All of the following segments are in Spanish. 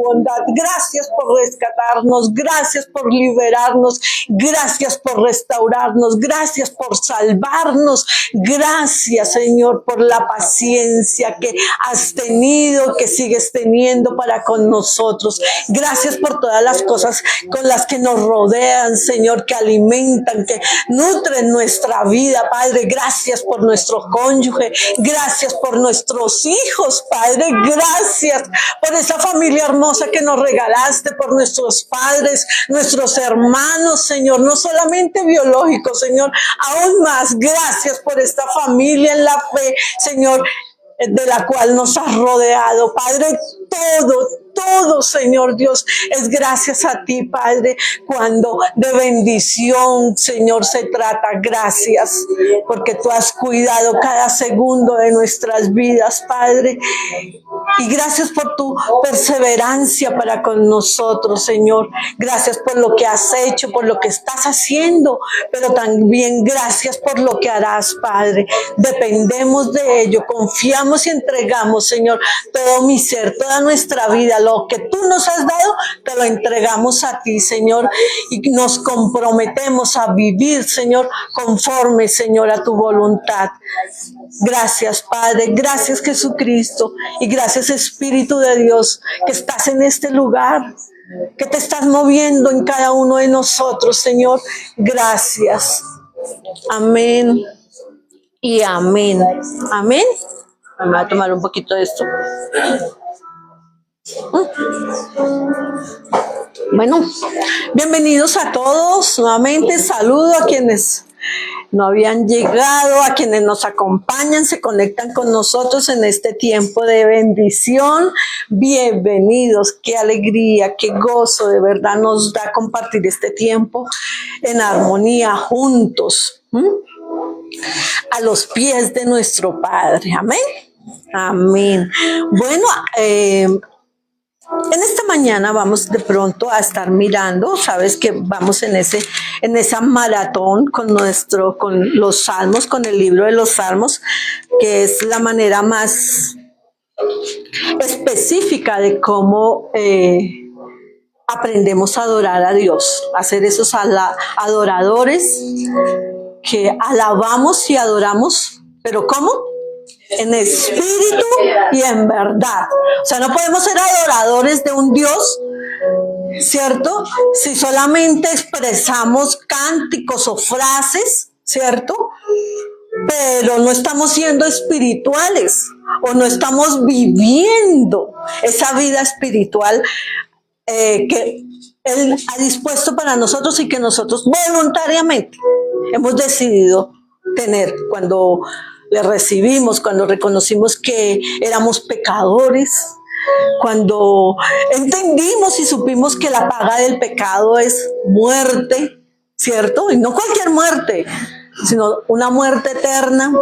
bondad. Gracias por rescatarnos, gracias por liberarnos, gracias por restaurarnos, gracias por salvarnos. Gracias, Señor, por la paciencia que has tenido, que sigues teniendo para con nosotros. Gracias por todas las cosas con las que nos rodean, Señor, que alimentan, que nutren nuestra vida, Padre. Gracias por nuestro cónyuge, gracias por nuestros hijos, Padre. Gracias por esa familia hermosa que nos regalaste, por nuestros padres, nuestros hermanos, Señor, no solamente biológicos, Señor, aún más. Gracias por esta familia en la fe, Señor, de la cual nos has rodeado, Padre. Todo, Señor Dios, es gracias a ti, Padre. Cuando de bendición, Señor, se trata, gracias, porque tú has cuidado cada segundo de nuestras vidas, Padre. Y gracias por tu perseverancia para con nosotros, Señor. Gracias por lo que has hecho, por lo que estás haciendo, pero también gracias por lo que harás, Padre. Dependemos de ello, confiamos y entregamos, Señor, todo mi ser, toda nuestra vida, lo que tú nos has dado, te lo entregamos a ti, Señor, y nos comprometemos a vivir, Señor, conforme, Señor, a tu voluntad. Gracias, Padre, gracias, Jesucristo, y gracias, Espíritu de Dios, que estás en este lugar, que te estás moviendo en cada uno de nosotros, Señor. Gracias. Amén y amén. Amén. Me voy a tomar un poquito de esto. Bueno, bienvenidos a todos. Nuevamente saludo a quienes no habían llegado, a quienes nos acompañan, se conectan con nosotros en este tiempo de bendición. Bienvenidos, qué alegría, qué gozo de verdad nos da compartir este tiempo en armonía juntos, a los pies de nuestro Padre. Amén. Amén. Bueno, en esta mañana vamos de pronto a estar mirando, sabes que vamos en esa maratón con los salmos, con el libro de los salmos, que es la manera más específica de cómo aprendemos a adorar a Dios, a ser esos adoradores que alabamos y adoramos, pero ¿cómo? En espíritu y en verdad. O sea, no podemos ser adoradores de un Dios, ¿cierto? Si solamente expresamos cánticos o frases, ¿cierto? Pero no estamos siendo espirituales o no estamos viviendo esa vida espiritual que Él ha dispuesto para nosotros y que nosotros voluntariamente hemos decidido tener cuando le recibimos, cuando reconocimos que éramos pecadores, cuando entendimos y supimos que la paga del pecado es muerte, ¿cierto? Y no cualquier muerte, sino una muerte eterna,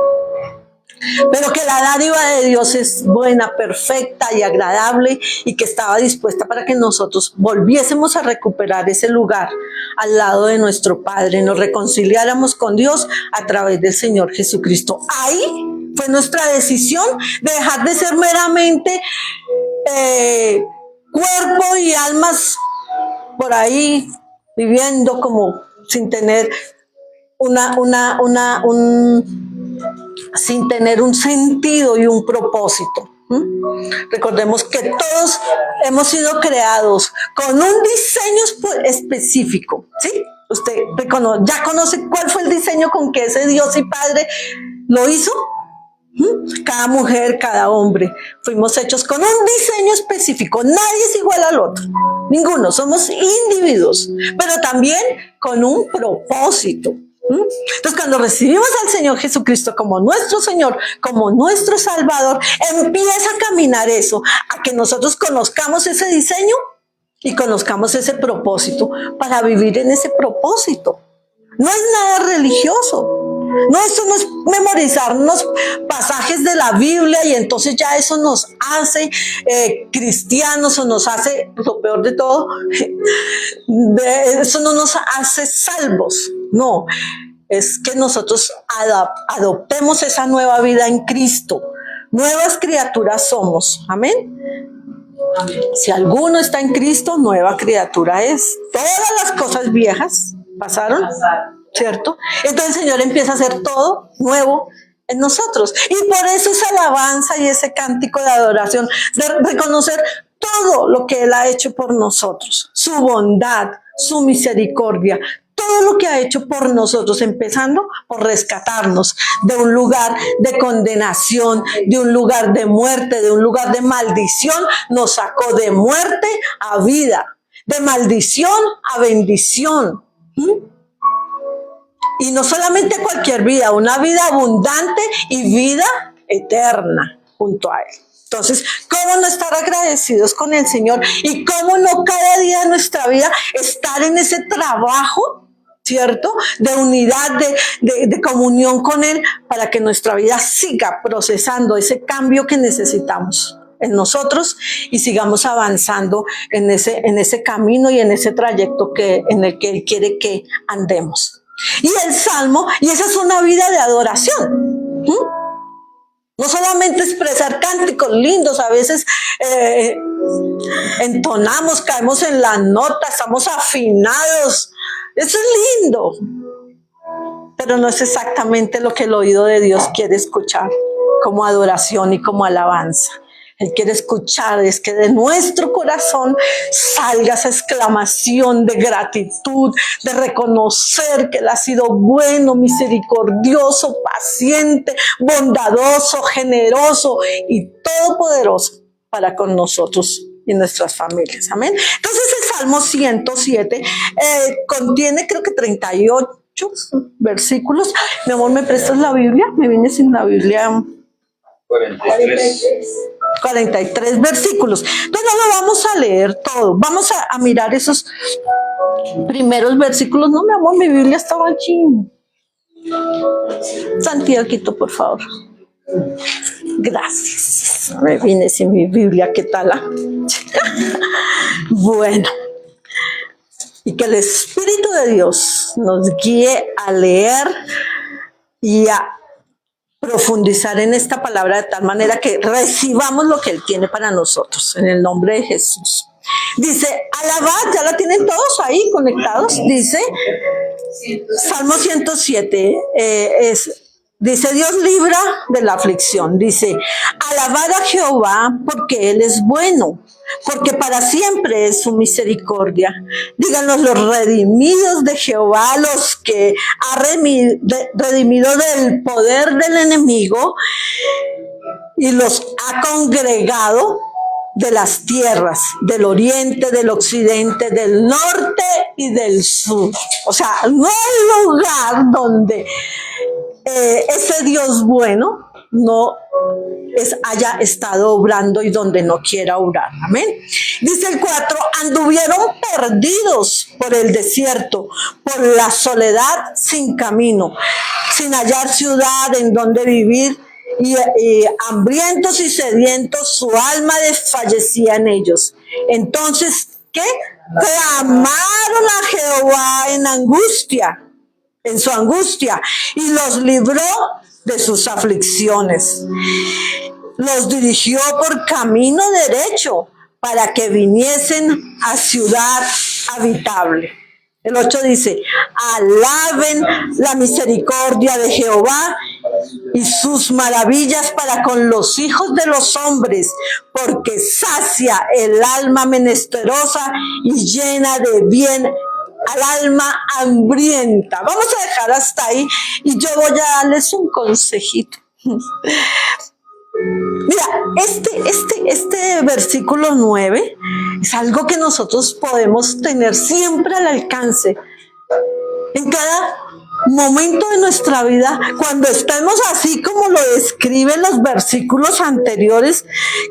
pero que la dádiva de Dios es buena, perfecta y agradable, y que estaba dispuesta para que nosotros volviésemos a recuperar ese lugar al lado de nuestro Padre, nos reconciliáramos con Dios a través del Señor Jesucristo. Ahí fue nuestra decisión de dejar de ser meramente cuerpo y almas por ahí viviendo como sin tener sin tener un sentido y un propósito. Recordemos que todos hemos sido creados con un diseño específico, ¿sí? Usted ya conoce cuál fue el diseño con que ese Dios y Padre lo hizo. Cada mujer, cada hombre, fuimos hechos con un diseño específico. Nadie es igual al otro, ninguno, somos individuos, pero también con un propósito. Entonces, cuando recibimos al Señor Jesucristo como nuestro Señor, como nuestro Salvador, empieza a caminar eso, a que nosotros conozcamos ese diseño y conozcamos ese propósito para vivir en ese propósito. No es nada religioso. No, esto no es memorizarnos pasajes de la Biblia y entonces ya eso nos hace cristianos o nos hace, lo peor de todo, eso no nos hace salvos. No, es que nosotros adoptemos esa nueva vida en Cristo. Nuevas criaturas somos. Amén. Si alguno está en Cristo, nueva criatura es. Todas las cosas viejas pasaron, ¿cierto? Entonces el Señor empieza a hacer todo nuevo en nosotros. Y por eso esa alabanza y ese cántico de adoración, de reconocer todo lo que Él ha hecho por nosotros, su bondad, su misericordia, todo lo que ha hecho por nosotros, empezando por rescatarnos de un lugar de condenación, de un lugar de muerte, de un lugar de maldición, nos sacó de muerte a vida, de maldición a bendición. Y no solamente cualquier vida, una vida abundante y vida eterna junto a Él. Entonces, ¿cómo no estar agradecidos con el Señor? Y cómo no cada día de nuestra vida estar en ese trabajo, ¿cierto? De unidad, de comunión con Él, para que nuestra vida siga procesando ese cambio que necesitamos en nosotros y sigamos avanzando en ese camino y en ese trayecto en el que Él quiere que andemos. Y el Salmo, y esa es una vida de adoración. No solamente expresar cánticos lindos, a veces entonamos, caemos en la nota, estamos afinados. Eso es lindo, pero no es exactamente lo que el oído de Dios quiere escuchar como adoración y como alabanza. Él quiere escuchar, es que de nuestro corazón salga esa exclamación de gratitud, de reconocer que Él ha sido bueno, misericordioso, paciente, bondadoso, generoso y todopoderoso para con nosotros y nuestras familias. Amén. Entonces el Salmo 107 contiene creo que 38 versículos. Mi amor, ¿me prestas la Biblia? Me vine sin la Biblia. 43 versículos. Entonces no lo vamos a leer todo. Vamos a mirar esos primeros versículos. No, mi amor, mi Biblia estaba allí. Santiaguito, por favor. Gracias. Me vine sin mi Biblia. ¿Qué tal? Bueno. Y que el Espíritu de Dios nos guíe a leer y a profundizar en esta palabra de tal manera que recibamos lo que Él tiene para nosotros, en el nombre de Jesús. Dice, alabad, ya la tienen todos ahí conectados, dice, Salmo 107, dice, Dios libra de la aflicción, dice, alabad a Jehová porque Él es bueno, porque para siempre es su misericordia. Díganos los redimidos de Jehová, los que ha redimido del poder del enemigo y los ha congregado de las tierras, del oriente, del occidente, del norte y del sur. O sea, no hay lugar donde ese Dios bueno no haya estado obrando y donde no quiera obrar. Amén. Dice el 4, anduvieron perdidos por el desierto, por la soledad sin camino, sin hallar ciudad en donde vivir, y hambrientos y sedientos, su alma desfallecía en ellos. Entonces, ¿qué? Clamaron a Jehová en su angustia, y los libró de sus aflicciones. Los dirigió por camino derecho para que viniesen a ciudad habitable. El 8 dice, alaben la misericordia de Jehová y sus maravillas para con los hijos de los hombres, porque sacia el alma menesterosa y llena de bien al alma hambrienta. Vamos a dejar hasta ahí y yo voy a darles un consejito. Mira, este versículo 9 es algo que nosotros podemos tener siempre al alcance. En cada momento de nuestra vida, cuando estemos así como lo describen los versículos anteriores,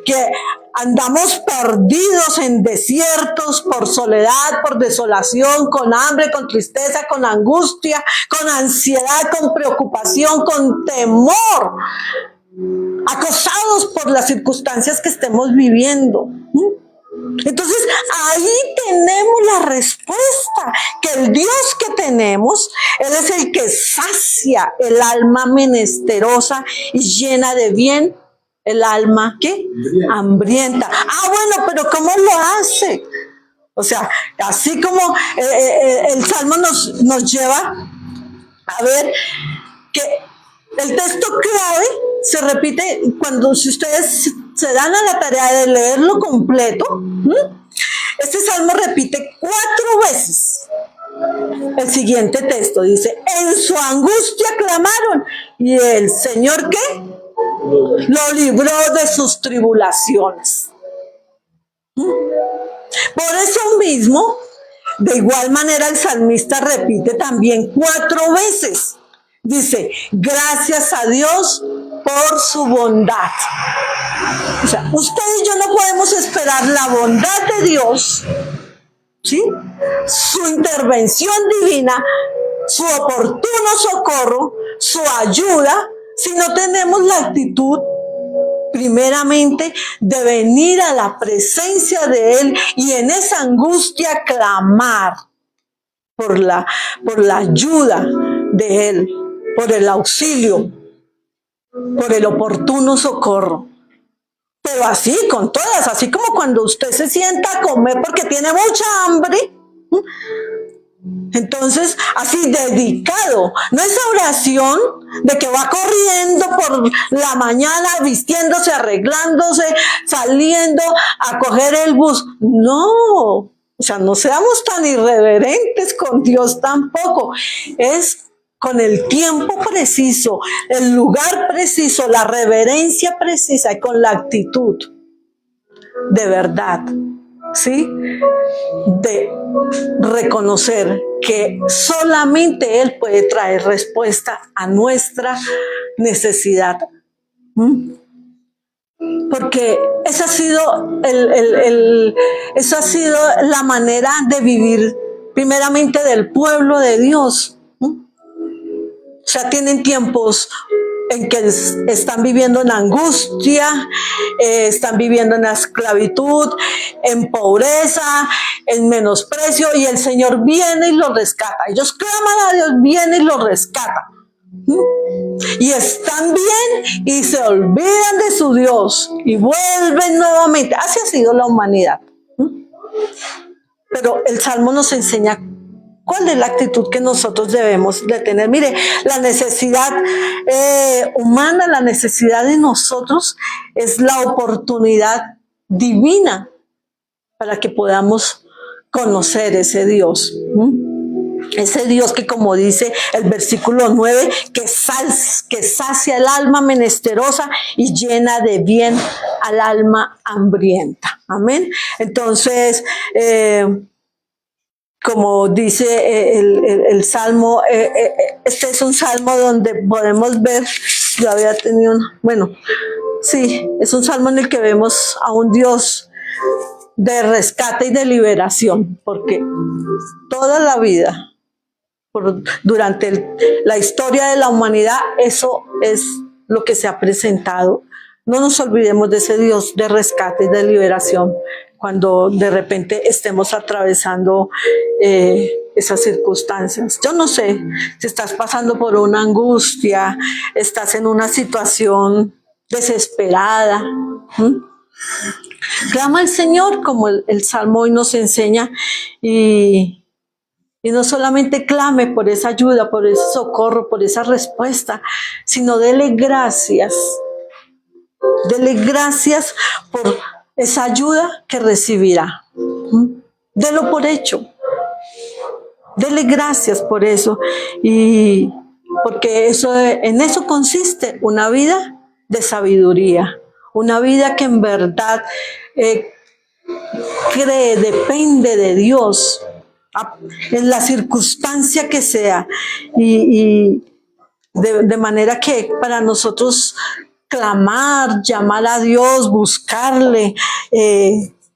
que andamos perdidos en desiertos, por soledad, por desolación, con hambre, con tristeza, con angustia, con ansiedad, con preocupación, con temor, acosados por las circunstancias que estemos viviendo. Entonces ahí tenemos la respuesta, que el Dios que tenemos, Él es el que sacia el alma menesterosa y llena de bien el alma, ¿qué? Hambrienta. Ah, bueno, pero ¿cómo lo hace? O sea, así como el Salmo nos lleva a ver que el texto clave se repite cuando, si ustedes se dan a la tarea de leerlo completo, este Salmo repite 4 veces el siguiente texto. Dice, en su angustia clamaron y el Señor, ¿qué? Lo libró de sus tribulaciones. Por eso mismo, de igual manera el salmista repite también 4 veces. Dice, gracias a Dios por su bondad. O sea, usted y yo no podemos esperar la bondad de Dios, ¿sí? Su intervención divina, su oportuno socorro, su ayuda, si no tenemos la actitud primeramente de venir a la presencia de Él y en esa angustia clamar por la ayuda de Él, por el auxilio, por el oportuno socorro. Pero así, con todas, así como cuando usted se sienta a comer porque tiene mucha hambre, entonces, así dedicado, no esa oración de que va corriendo por la mañana, vistiéndose, arreglándose, saliendo a coger el bus. No, o sea, no seamos tan irreverentes con Dios tampoco. Es con el tiempo preciso, el lugar preciso, la reverencia precisa y con la actitud de verdad, ¿sí? De reconocer que solamente Él puede traer respuesta a nuestra necesidad. Porque esa ha sido esa ha sido la manera de vivir primeramente del pueblo de Dios. O sea, tienen tiempos en que están viviendo en angustia, están viviendo en esclavitud, en pobreza, en menosprecio, y el Señor viene y los rescata. Ellos claman a Dios, viene y los rescata. Y están bien y se olvidan de su Dios y vuelven nuevamente. Así ha sido la humanidad. Pero el Salmo nos enseña cuál es la actitud que nosotros debemos de tener. Mire, la necesidad humana, la necesidad de nosotros es la oportunidad divina para que podamos conocer ese Dios. Ese Dios que, como dice el versículo 9, que sacia el alma menesterosa y llena de bien al alma hambrienta. Amén. Entonces, como dice el Salmo, este es un Salmo donde podemos ver, yo había tenido sí, es un Salmo en el que vemos a un Dios de rescate y de liberación, porque toda la vida, durante la historia de la humanidad, eso es lo que se ha presentado. No nos olvidemos de ese Dios de rescate y de liberación cuando de repente estemos atravesando esas circunstancias. Yo no sé si estás pasando por una angustia, estás en una situación desesperada. Clama al Señor, como el Salmo hoy nos enseña, y no solamente clame por esa ayuda, por ese socorro, por esa respuesta, sino dele gracias. Dele gracias por esa ayuda que recibirá. Delo por hecho. Dele gracias por eso. Y porque en eso consiste una vida de sabiduría. Una vida que en verdad cree, depende de Dios, en la circunstancia que sea, y de manera que para nosotros clamar, llamar a Dios, buscarle,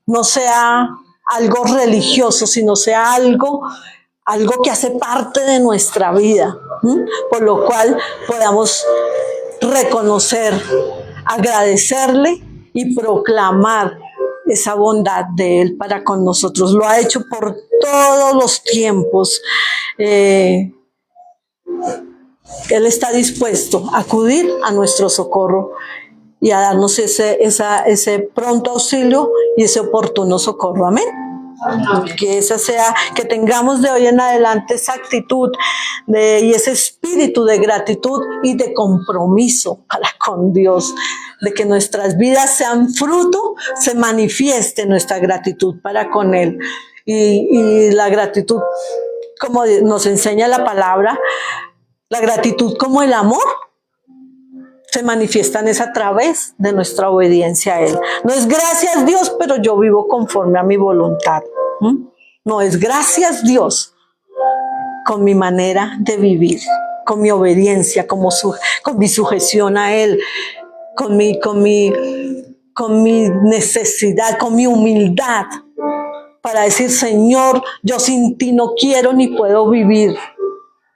no sea algo religioso, sino sea algo que hace parte de nuestra vida, por lo cual podamos reconocer, agradecerle y proclamar esa bondad de Él para con nosotros. Lo ha hecho por todos los tiempos. Él está dispuesto a acudir a nuestro socorro y a darnos ese pronto auxilio y ese oportuno socorro. Amén. Que esa sea, que tengamos de hoy en adelante esa actitud y ese espíritu de gratitud y de compromiso para con Dios, de que nuestras vidas sean fruto, se manifieste nuestra gratitud para con Él. Y la gratitud, como nos enseña la palabra, la gratitud como el amor, se manifiestan es a través de nuestra obediencia a Él. No es gracias Dios, pero yo vivo conforme a mi voluntad. No es gracias Dios con mi manera de vivir, con mi obediencia, con mi sujeción a Él, con mi necesidad, con mi humildad, para decir, Señor, yo sin ti no quiero ni puedo vivir,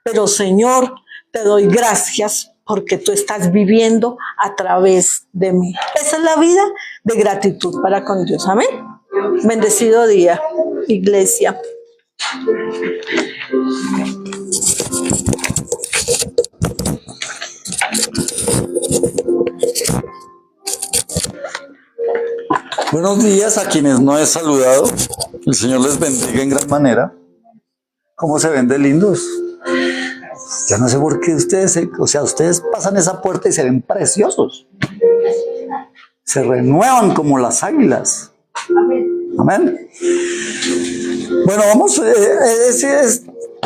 pero Señor, te doy gracias porque tú estás viviendo a través de mí. Esa es la vida de gratitud para con Dios. Amén. Bendecido día, iglesia. Buenos días a quienes no he saludado. El Señor les bendiga en gran manera. ¿Cómo se ven de lindos? Ya no sé por qué ustedes pasan esa puerta y se ven preciosos. Se renuevan como las águilas. Amén. Bueno, vamos,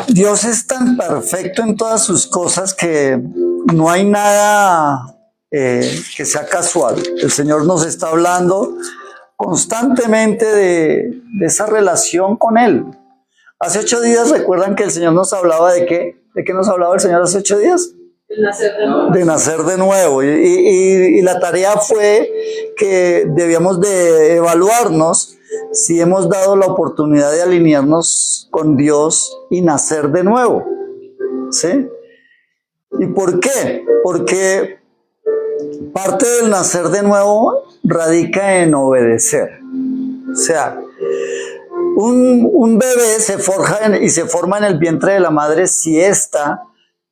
Dios es tan perfecto en todas sus cosas que no hay nada que sea casual. El Señor nos está hablando constantemente de esa relación con Él. Hace 8 días, ¿recuerdan que el Señor nos hablaba de qué? ¿De qué nos hablaba el Señor hace 8 días? De nacer de nuevo. Y la tarea fue que debíamos de evaluarnos si hemos dado la oportunidad de alinearnos con Dios y nacer de nuevo. ¿Sí? ¿Y por qué? Porque parte del nacer de nuevo radica en obedecer. O sea, un bebé se forja y se forma en el vientre de la madre si ésta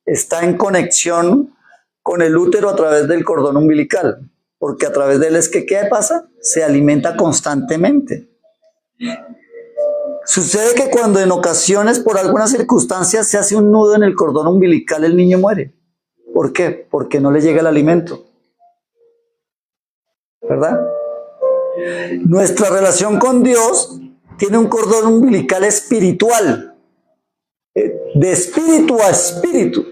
está en conexión con el útero a través del cordón umbilical, porque a través de él es que, ¿qué pasa? Se alimenta constantemente. Sucede que cuando en ocasiones, por algunas circunstancias, se hace un nudo en el cordón umbilical, el niño muere. ¿Por qué? Porque no le llega el alimento. ¿Verdad? Nuestra relación con Dios tiene un cordón umbilical espiritual, de espíritu a espíritu.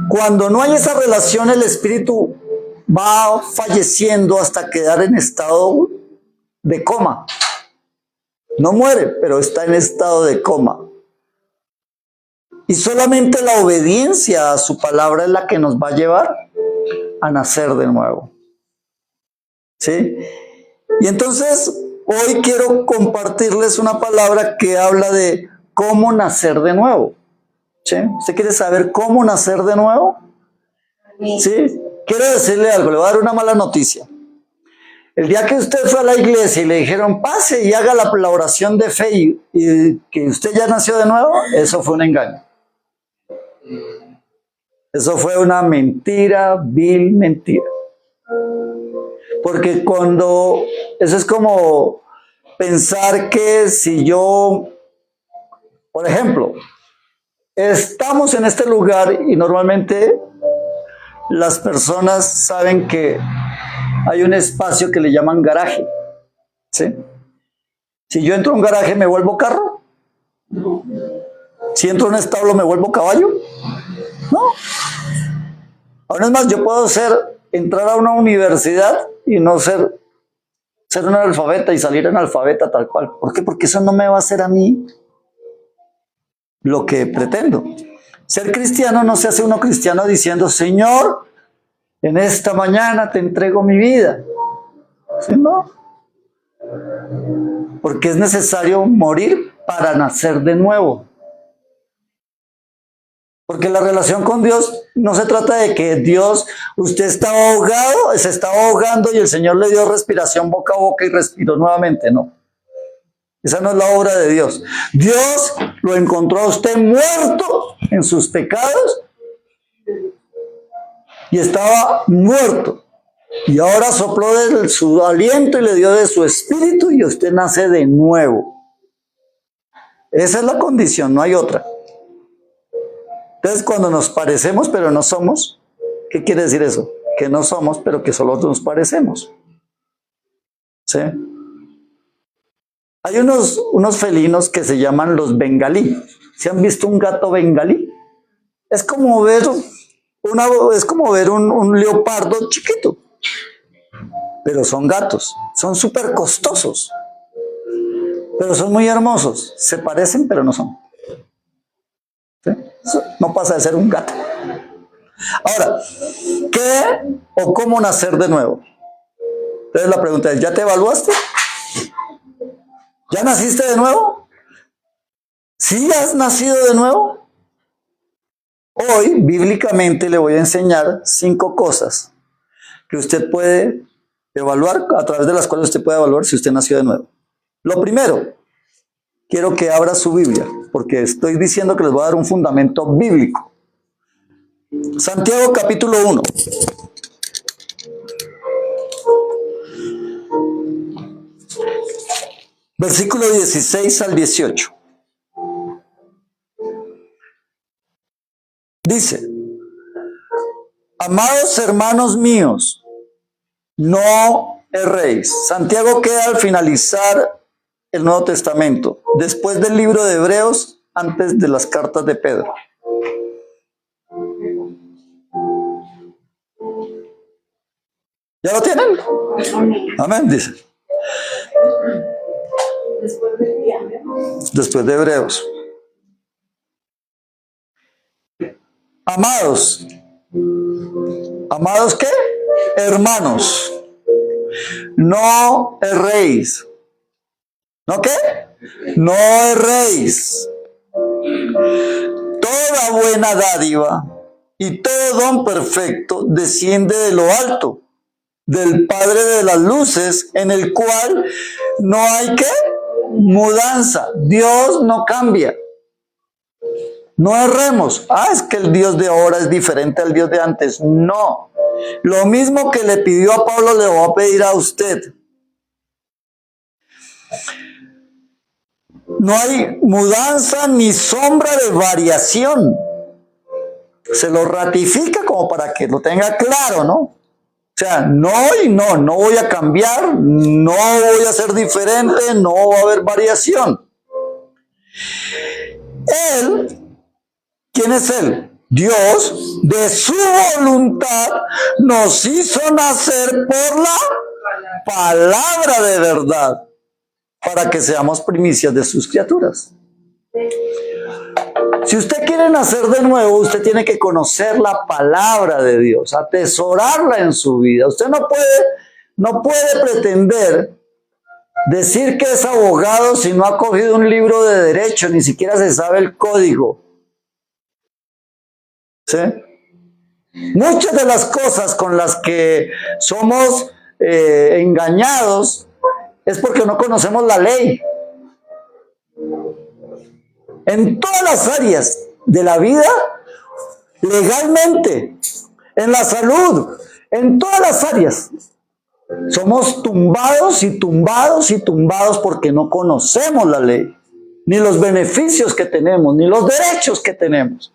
Cuando no hay esa relación, el espíritu va falleciendo hasta quedar en estado de coma. No muere, pero está en estado de coma. Y solamente la obediencia a su palabra es la que nos va a llevar a nacer de nuevo. ¿Sí? Y entonces, hoy quiero compartirles una palabra que habla de cómo nacer de nuevo. ¿Sí? ¿Usted quiere saber cómo nacer de nuevo? ¿Sí? Quiero decirle algo, le voy a dar una mala noticia. El día que usted fue a la iglesia y le dijeron, pase y haga la oración de fe y que usted ya nació de nuevo, eso fue un engaño. Eso fue una mentira, vil mentira. Porque eso es como pensar que si yo, por ejemplo, estamos en este lugar y normalmente las personas saben que hay un espacio que le llaman garaje. ¿Sí? Si yo entro a un garaje, ¿me vuelvo carro? Si entro a un establo, ¿me vuelvo caballo? No. Aún es más, yo puedo entrar a una universidad y no ser un analfabeta y salir analfabeta tal cual. ¿Por qué? Porque eso no me va a hacer a mí lo que pretendo. Ser cristiano no se hace uno cristiano diciendo, Señor, en esta mañana te entrego mi vida. ¿Sí? No. Porque es necesario morir para nacer de nuevo. Porque la relación con Dios no se trata de que Dios, usted está ahogado, se está ahogando y el Señor le dio respiración boca a boca y respiró nuevamente, no. Esa no es la obra de Dios. Dios lo encontró a usted muerto en sus pecados y estaba muerto. Y ahora sopló de su aliento y le dio de su espíritu y usted nace de nuevo. Esa es la condición, no hay otra. Entonces, cuando nos parecemos pero no somos, ¿qué quiere decir eso? Que no somos, pero que solo nos parecemos. ¿Sí? Hay unos felinos que se llaman los bengalí. ¿Se han visto un gato bengalí? Es como ver un leopardo chiquito. Pero son gatos. Son súper costosos. Pero son muy hermosos. Se parecen, pero no son. ¿Sí? Eso no pasa de ser un gato. Ahora, ¿qué o cómo nacer de nuevo? Entonces la pregunta es, ¿ya te evaluaste? ¿Ya naciste de nuevo? ¿Sí has nacido de nuevo? Hoy, bíblicamente, le voy a enseñar 5 cosas que usted puede evaluar, a través de las cuales usted puede evaluar si usted nació de nuevo. Lo primero, quiero que abra su Biblia, porque estoy diciendo que les voy a dar un fundamento bíblico. Santiago capítulo 1. Versículo 16 al 18. Dice, amados hermanos míos, no erréis. Santiago queda al finalizar el Nuevo Testamento, después del libro de Hebreos, antes de las cartas de Pedro. ¿Ya lo tienen? Amén, dice. Después de Hebreos. Amados. ¿Amados qué? Hermanos. No erréis. ¿No qué? No erréis. Toda buena dádiva y todo don perfecto desciende de lo alto, del Padre de las luces, en el cual no hay ¿qué? Mudanza. Dios no cambia. No erremos. Es que el Dios de ahora es diferente al Dios de antes. No. Lo mismo que le pidió a Pablo le va a pedir a usted. No hay mudanza ni sombra de variación. Se lo ratifica como para que lo tenga claro, ¿no? O sea, no y no voy a cambiar, no voy a ser diferente, no va a haber variación. Él, ¿quién es Él? Dios, de su voluntad, nos hizo nacer por la palabra de verdad, para que seamos primicias de sus criaturas. Si usted quiere nacer de nuevo, usted tiene que conocer la palabra de Dios, atesorarla en su vida. Usted no puede pretender decir que es abogado si no ha cogido un libro de derecho, ni siquiera se sabe el código. ¿Sí? Muchas de las cosas con las que somos engañados es porque no conocemos la ley. En todas las áreas de la vida, legalmente, en la salud, en todas las áreas, somos tumbados y tumbados y tumbados porque no conocemos la ley, ni los beneficios que tenemos, ni los derechos que tenemos.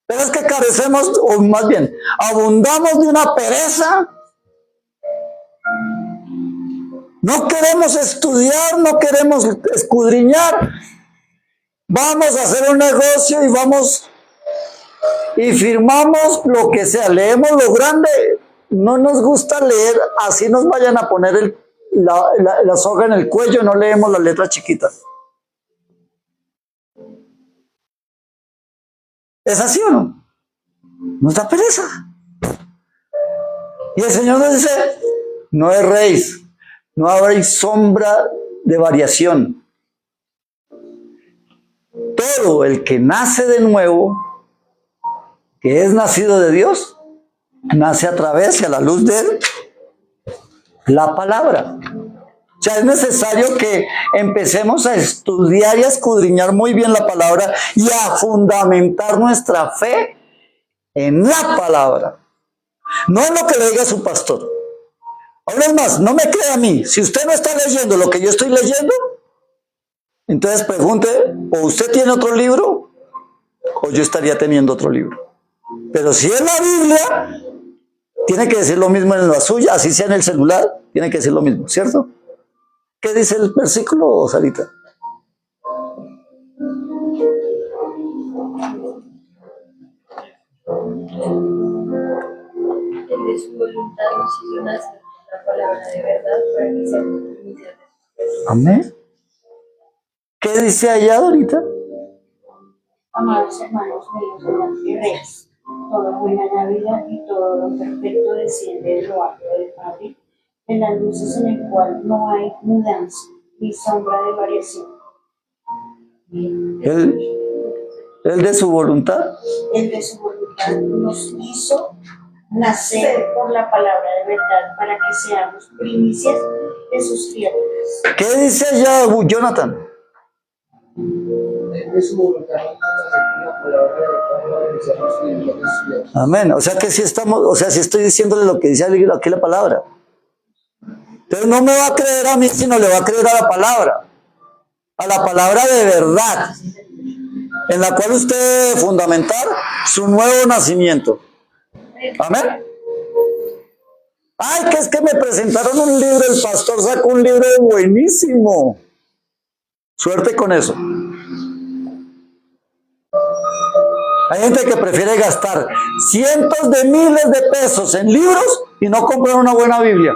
Pero es que carecemos, o más bien, abundamos de una pereza. No queremos estudiar, no queremos escudriñar. Vamos a hacer un negocio y vamos y firmamos lo que sea, leemos lo grande. No nos gusta leer, así nos vayan a poner la soga en el cuello, no leemos las letras chiquitas. ¿Es así o no? Nos da pereza. Y el Señor nos dice, no erréis, no habréis sombra de variación. Todo el que nace de nuevo, que es nacido de Dios, nace a través y a la luz de la palabra. O sea, es necesario que empecemos a estudiar y a escudriñar muy bien la palabra y a fundamentar nuestra fe en la palabra. no en lo que le diga su pastor. Ahora es más, no me crea a mí. Si usted no está leyendo lo que yo estoy leyendo, entonces pregunte, o usted tiene otro libro, o yo estaría teniendo otro libro. Pero si es la Biblia, tiene que decir lo mismo en la suya, así sea en el celular, tiene que decir lo mismo, ¿cierto? ¿Qué dice el versículo, Sarita? El de su voluntad nos hizo nacer la palabra de verdad para que seamos primicias de sus cosas. Amén. ¿Qué dice allá ahorita? Amados hermanos míos y reyes, toda buena Navidad y todo lo perfecto desciende de lo alto del Padre, en las luces en el cual no hay mudanza ni sombra de variación. ¿El de su voluntad? El de su voluntad nos hizo nacer por la palabra de verdad para que seamos primicias de sus criaturas. ¿Qué dice allá Jonathan? De su voluntad la palabra de verdad para que seamos primicias de sus criaturas. Amén. O sea que si estamos, o sea, si estoy diciéndole lo que dice aquí la palabra. Entonces no me va a creer a mí, sino le va a creer a la palabra de verdad, en la cual usted debe fundamentar su nuevo nacimiento. Amén. Ay, que es que me presentaron un libro, el pastor sacó un libro buenísimo. Suerte con eso. Hay gente que prefiere gastar cientos de miles de pesos en libros y no comprar una buena Biblia.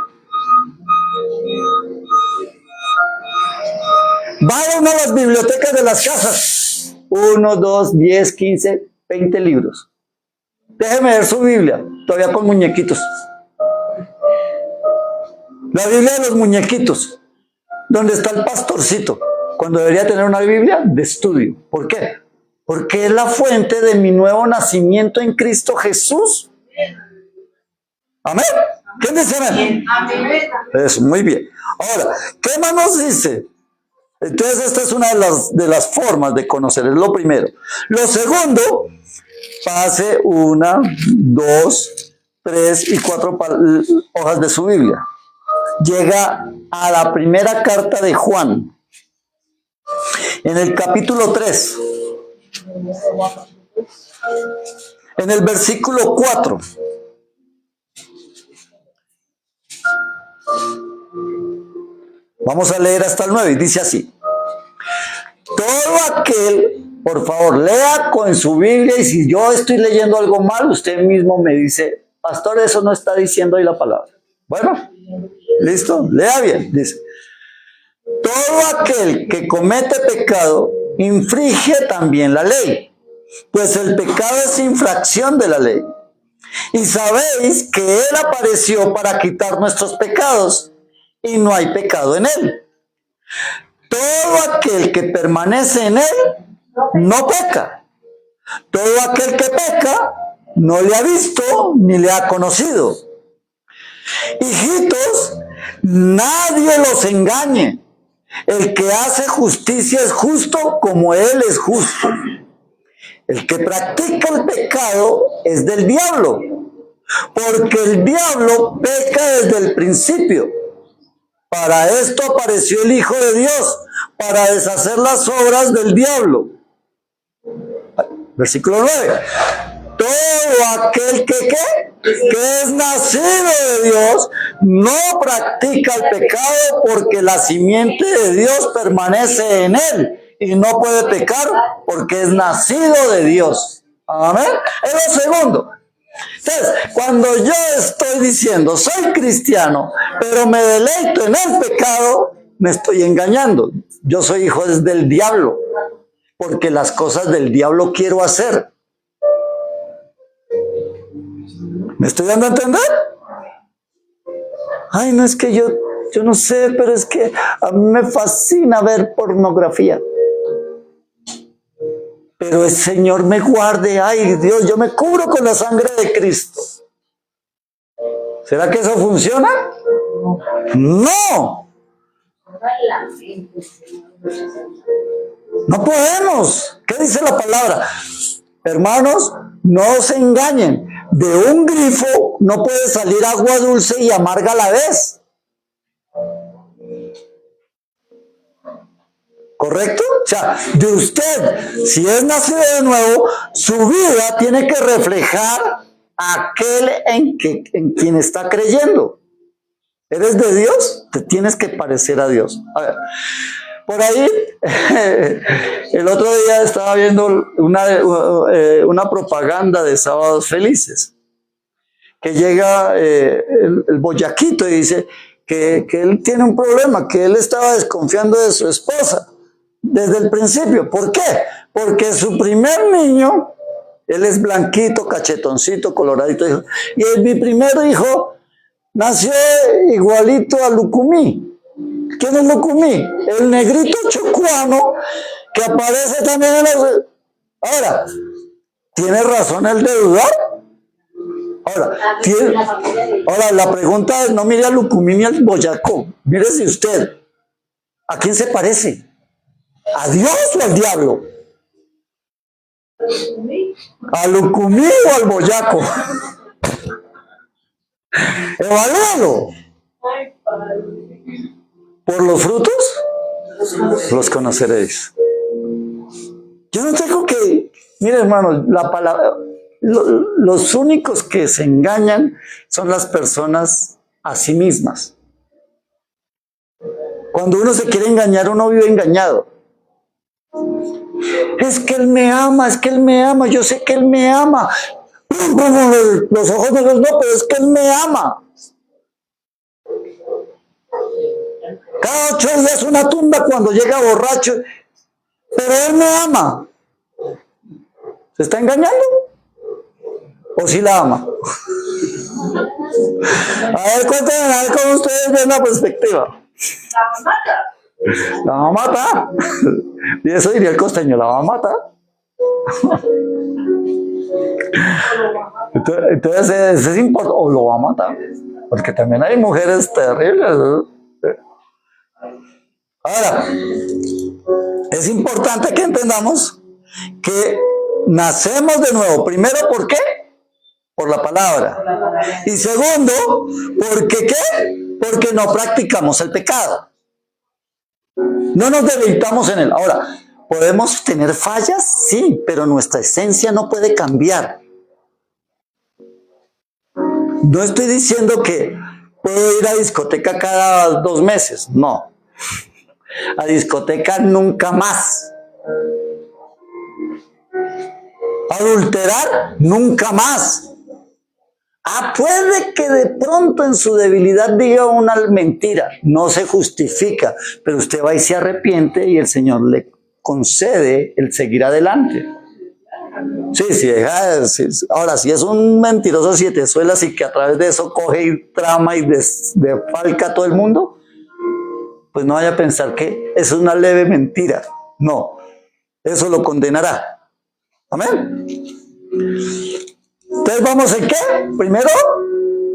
Vaya uno a las bibliotecas de las casas. 1, 2, 10, 15, 20 libros. Déjeme ver su Biblia, todavía con muñequitos. La Biblia de los muñequitos, donde está el pastorcito, cuando debería tener una Biblia de estudio. ¿Por qué? Porque es la fuente de mi nuevo nacimiento en Cristo Jesús. Amén. ¿Quién dice amén? Amén. Eso, muy bien. Ahora, ¿qué más nos dice? Entonces, esta es una de las formas de conocer, es lo primero. Lo segundo, pase 1, 2, 3 y 4 hojas de su Biblia. Llega a la primera carta de Juan, en el capítulo 3, en el versículo 4. Vamos a leer hasta el 9 y dice así. Todo aquel, por favor, lea con su Biblia, y si yo estoy leyendo algo mal, usted mismo me dice, pastor, eso no está diciendo ahí la palabra. Bueno, listo, lea bien, dice. Todo aquel que comete pecado infringe también la ley, pues el pecado es infracción de la ley. Y sabéis que Él apareció para quitar nuestros pecados, y no hay pecado en Él. Todo aquel que permanece en Él no peca. Todo aquel que peca no le ha visto ni le ha conocido. Hijitos, nadie los engañe. El que hace justicia es justo como Él es justo. El que practica el pecado es del diablo, porque el diablo peca desde el principio. Para esto apareció el Hijo de Dios, para deshacer las obras del diablo. Versículo 9. Todo aquel que es nacido de Dios no practica el pecado, porque la simiente de Dios permanece en él y no puede pecar porque es nacido de Dios. Amén. Es lo segundo. Entonces, cuando yo estoy diciendo soy cristiano, pero me deleito en el pecado, me estoy engañando. Yo soy hijo del diablo, porque las cosas del diablo quiero hacer. ¿Me estoy dando a entender? Ay, no, es que yo no sé, pero es que a mí me fascina ver pornografía. Pero el Señor me guarde, ay Dios, yo me cubro con la sangre de Cristo. ¿Será que eso funciona? No. No podemos. ¿Qué dice la palabra? Hermanos, no se engañen. de un grifo no puede salir agua dulce y amarga a la vez. ¿Correcto? O sea, de usted, si es nacido de nuevo, su vida tiene que reflejar a aquel en quien está creyendo. ¿Eres de Dios? Te tienes que parecer a Dios. A ver, por ahí, el otro día estaba viendo una propaganda de Sábados Felices, que llega el boyaquito y dice que él tiene un problema, que él estaba desconfiando de su esposa desde el principio. ¿Por qué? Porque su primer niño, él es blanquito, cachetoncito, coloradito, y mi primer hijo nació igualito a Lucumí. ¿Quién es Lucumí? El negrito chocuano que aparece también en las... Ahora, ¿tiene razón el de dudar? Ahora, la pregunta es, no mire a Lucumí ni al boyaco, mírese usted. ¿A quién se parece? ¿A Dios o al diablo? ¿A Lucumí o al boyaco? Evalúalo. ¿Por los frutos? Los conoceréis. Yo no tengo que... Mire, hermano, la palabra... Los únicos que se engañan son las personas a sí mismas. Cuando uno se quiere engañar, uno vive engañado. Es que él me ama, es que él me ama, yo sé que él me ama. Los ojos negros no, pero es que él me ama. Cada 8 días una tumba cuando llega borracho, pero él me ama. ¿Se está engañando? ¿O si la ama? A ver, cuéntenme, a ver cómo ustedes ven la perspectiva. La va a matar. Y eso diría el costeño, la va a matar. Entonces es importante, o lo va a matar. Porque también hay mujeres terribles, ¿no? Ahora, es importante que entendamos que nacemos de nuevo. Primero, ¿por qué? Por la palabra. Y segundo, ¿porque qué? Porque no practicamos el pecado. No nos deleitamos en él. Ahora, ¿podemos tener fallas? Sí, pero nuestra esencia no puede cambiar. No estoy diciendo que puedo ir a discoteca cada 2 meses. No. A discoteca nunca más. Adulterar nunca más. Puede que de pronto en su debilidad diga una mentira, no se justifica, pero usted va y se arrepiente y el Señor le concede el seguir adelante. Sí, ahora, si es un mentiroso 7 suelas y que a través de eso coge y trama y defalca a todo el mundo, pues no vaya a pensar que es una leve mentira. No, eso lo condenará. Amén. Entonces, ¿vamos en qué? Primero,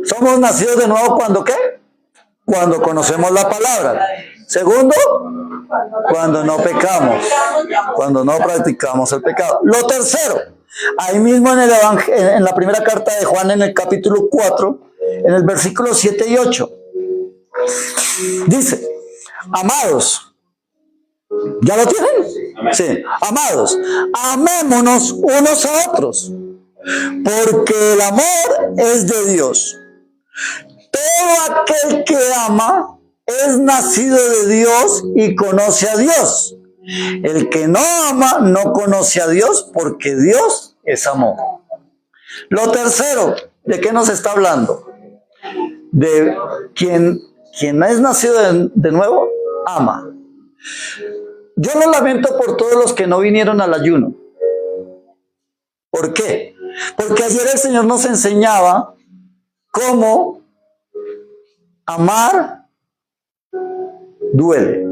somos nacidos de nuevo cuando ¿qué? Cuando conocemos la palabra. Segundo, cuando no pecamos, cuando no practicamos el pecado. Lo tercero, ahí mismo en la primera carta de Juan, en el capítulo 4, en el versículo 7 y 8, dice, amados, ¿ya lo tienen? Sí, amados, amémonos unos a otros, porque el amor es de Dios. Todo aquel que ama es nacido de Dios y conoce a Dios. El que no ama no conoce a Dios, porque Dios es amor. Lo tercero, ¿de qué nos está hablando? De quien es nacido de nuevo, ama. Yo lo lamento por todos los que no vinieron al ayuno. ¿Por qué? Porque ayer el Señor nos enseñaba cómo amar duele.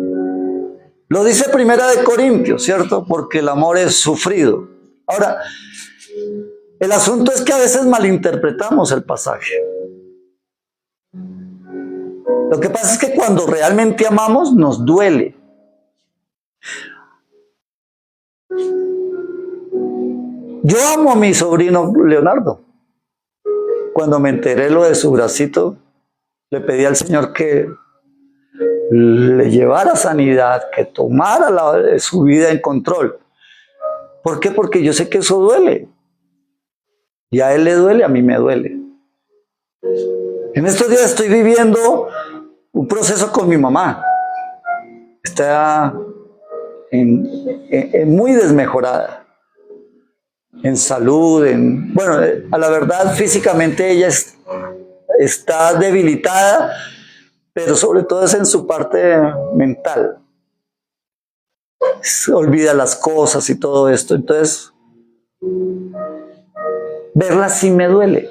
Lo dice Primera de Corintios, ¿cierto? Porque el amor es sufrido. Ahora, el asunto es que a veces malinterpretamos el pasaje. Lo que pasa es que cuando realmente amamos, nos duele. Yo amo a mi sobrino Leonardo. cuando me enteré lo de su bracito, le pedí al Señor que le llevara sanidad, que tomara su vida en control. ¿Por qué? Porque yo sé que eso duele. Y a él le duele, a mí me duele. En estos días estoy viviendo un proceso con mi mamá. Está muy desmejorada. En salud, bueno, a la verdad físicamente ella está debilitada, pero sobre todo es en su parte mental. Se olvida las cosas y todo esto. Entonces, verla sí me duele.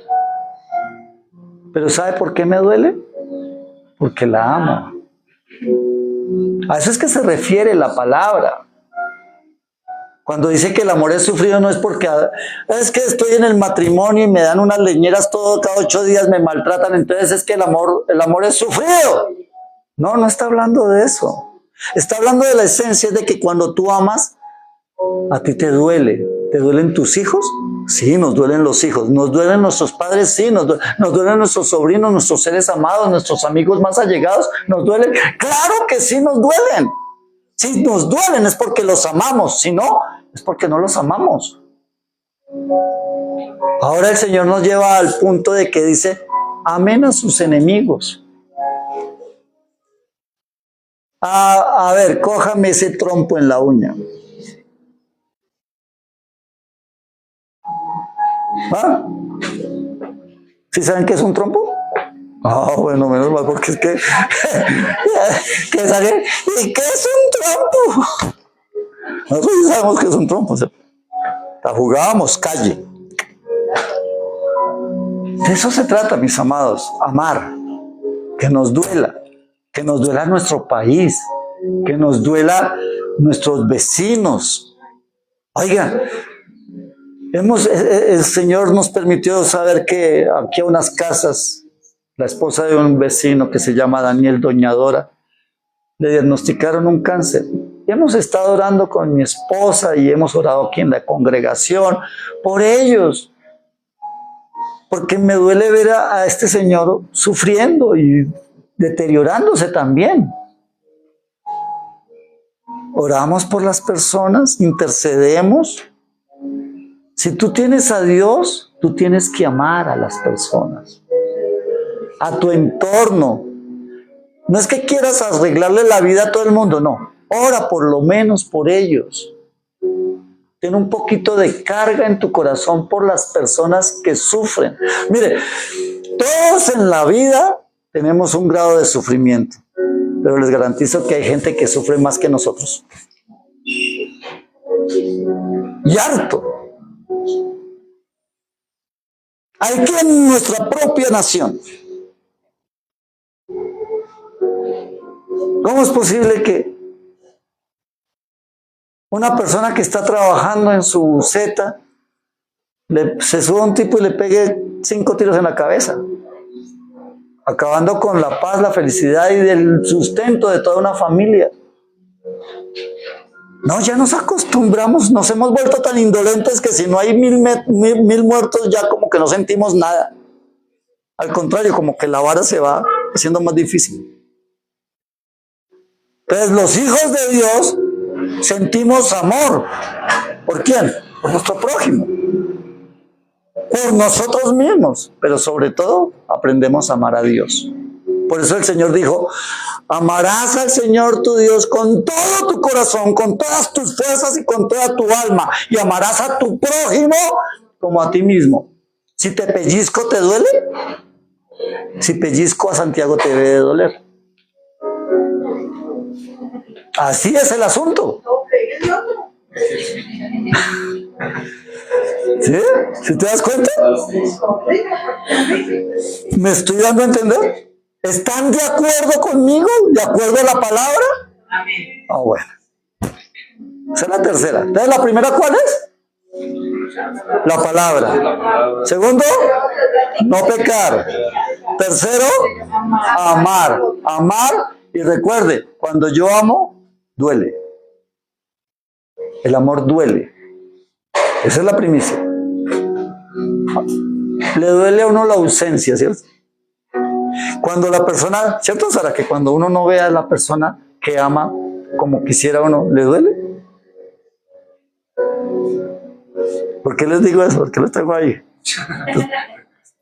Pero ¿sabe por qué me duele? Porque la amo. A eso es que se refiere la palabra. Cuando dice que el amor es sufrido, no es porque es que estoy en el matrimonio y me dan unas leñeras cada 8 días, me maltratan, entonces es que el amor es sufrido. No, no está hablando de eso. Está hablando de la esencia de que cuando tú amas, a ti te duele. ¿Te duelen tus hijos? Sí, nos duelen los hijos. ¿Nos duelen nuestros padres? Sí, nos duelen nuestros sobrinos, nuestros seres amados, nuestros amigos más allegados. ¿Nos duelen? ¡Claro que sí nos duelen! Si nos duelen es porque los amamos, si no, es porque no los amamos. Ahora el Señor nos lleva al punto de que dice, amen a sus enemigos. A ver, cójame ese trompo en la uña. ¿Ah? ¿Sí saben qué es un trompo? Ah, bueno, menos mal, porque es que... ¿Y qué es un trompo? Nosotros ya sabemos que es un trompo. O sea, la jugábamos calle. De eso se trata, mis amados. Amar. Que nos duela nuestro país, que nos duela nuestros vecinos. Oigan, el Señor nos permitió saber que aquí a unas casas, la esposa de un vecino que se llama Daniel Doñadora, le diagnosticaron un cáncer. Y hemos estado orando con mi esposa y hemos orado aquí en la congregación por ellos. Porque me duele ver a este señor sufriendo y deteriorándose también. Oramos por las personas, intercedemos. Si tú tienes a Dios, tú tienes que amar a las personas, a tu entorno. No es que quieras arreglarle la vida a todo el mundo, no. Ora por lo menos por ellos. Ten un poquito de carga en tu corazón por las personas que sufren. Mire, todos en la vida tenemos un grado de sufrimiento, pero les garantizo que hay gente que sufre más que nosotros. Y harto. Hay que en nuestra propia nación. ¿Cómo es posible que una persona que está trabajando en su zeta se suba a un tipo y le pegue 5 tiros en la cabeza, acabando con la paz, la felicidad y el sustento de toda una familia? No, ya nos acostumbramos, nos hemos vuelto tan indolentes que si no hay mil muertos ya como que no sentimos nada. Al contrario, como que la vara se va haciendo más difícil. Entonces los hijos de Dios sentimos amor. ¿Por quién? Por nuestro prójimo. Por nosotros mismos. Pero sobre todo aprendemos a amar a Dios. Por eso el Señor dijo, amarás al Señor tu Dios con todo tu corazón, con todas tus fuerzas y con toda tu alma. Y amarás a tu prójimo como a ti mismo. Si te pellizco, ¿te duele? Si pellizco a Santiago, te debe de doler. Así es el asunto. ¿Sí? ¿Sí te das cuenta? ¿Me estoy dando a entender? ¿Están de acuerdo conmigo? ¿De acuerdo a la palabra? Ah, bueno. Esa es la tercera. Entonces, ¿la primera cuál es? La palabra. Segundo, no pecar. Tercero, amar. Amar, y recuerde, cuando yo amo, duele. El amor duele. Esa es la primicia. le duele a uno la ausencia, ¿cierto? Cuando la persona, ¿cierto, Sara? Que cuando uno no ve a la persona que ama como quisiera uno, ¿le duele? ¿Por qué les digo eso? ¿Por qué los tengo ahí?